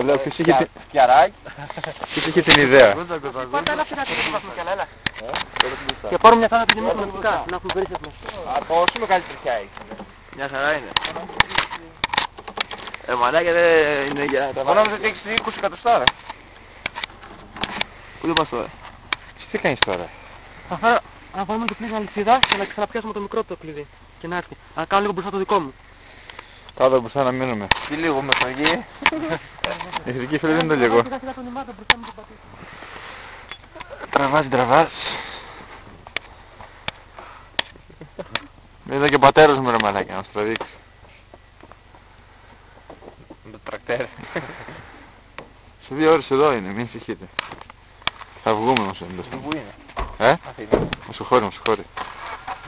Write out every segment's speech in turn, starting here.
Λέω ποιος είχε την ιδέα. Πάρτε ένα φυγάκι να έχουμε κι άλλα, έλα. Και πάρουμε μια θάλα να έχουμε περίσσευμα. Πόσο μεγάλη τροχιά έχει. Μια χαρά είναι. Μαλάκια δεν είναι για τα Εγώ νόμιζα ότι έχεις 20 εκατοστά. Πού δεν πας τώρα? Τι κάνεις τώρα? Να βάλουμε το κλειδί αλυσίδα και να ξαναπιάσουμε το μικρό το κλειδί. Και να έρθει. Να κάνω λίγο μπροστά το δικό μου. Κάτω μπροστά να μείνουμε. Τι λίγο με φαγή. Η ηθική φίλη δεν είναι το λίγο. Τραβάς. Είδα και ο πατέρας μου ρε μαλάκια να μας τραβήξει. Με το τρακτέρ. Σε 2 ώρες εδώ είναι, μην ανησυχείτε. Θα βγούμε όμως εντός. Πού είναι? Αθήνα. Μοσοχώρη.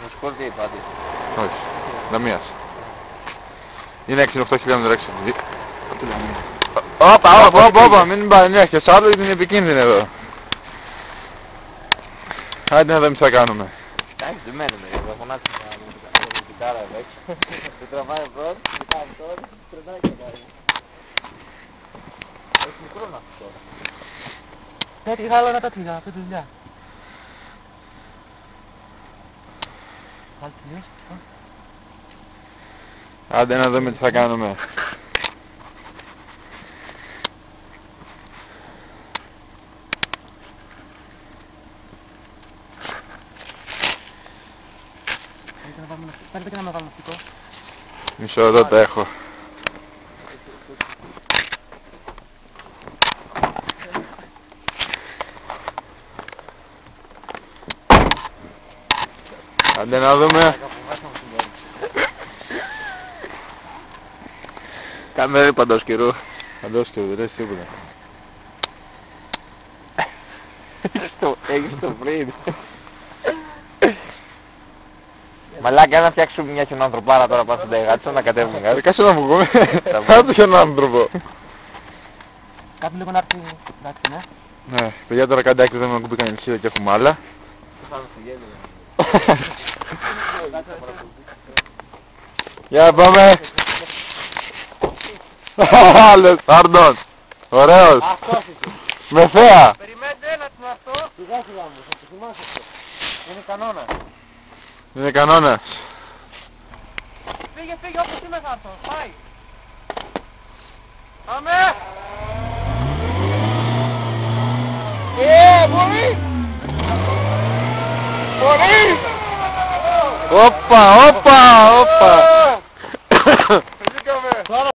Μοσχόρη τι είπατε? Όχι. Λαμίας. Είναι 6-8 χιλιόμετρα έξω. Όπα, μην πανέχεις άλλο, είναι επικίνδυνο εδώ. Άντε να δούμε τι θα κάνουμε. Εντάξει, δεν μένουμε, θα φωνάξουμε την κιτάρα εδώ έξω. Το τραβάει πρώτο, κοιτάμε τώρα, τραβάει και πάει. Έχει μικρό να αυτό τώρα. Τέτοι άλλο να τα τίγα, αυτή τη δουλειά. Πάλι τελειώσει. Άντε να δούμε τι θα κάνουμε. Θέλετε και να με βάλω ναυτικό? Μισό εδώ τα έχω. Άντε να δούμε. Κάμερα παντός καιρού. Παντός καιρού, δεν λες τίποτα. Έχεις το πριν. Μαλάκα, να φτιάξουμε μια χιονάνθρωπάρα τώρα πάνω στην Ταϊγάτσα, να κατέβουμε κάτω. Κάτσε να μου πούμε. Κάτω ποιον άνθρωπο. Κάτω λίγο να έρθει, εντάξει, ναι. Ναι, παιδιά τώρα κάντε άκρη, δεν με κουμπί κανένα και έχουμε άλλα. Για πάμε. Άλλος, Άρντον. Ωραίος. Αυτός είσαι. Με θέα. Περιμένετε, έλα του αυτό. Σιγά σιγά μου, θα το θυμάσαι αυτό. Είναι κανόνας. Είναι κανόνας. Φύγε, όπως είμαι θα έρθω. Πάει. Πάμε. Μπορεί. Μπορεί. Όπα. Φύγαμε.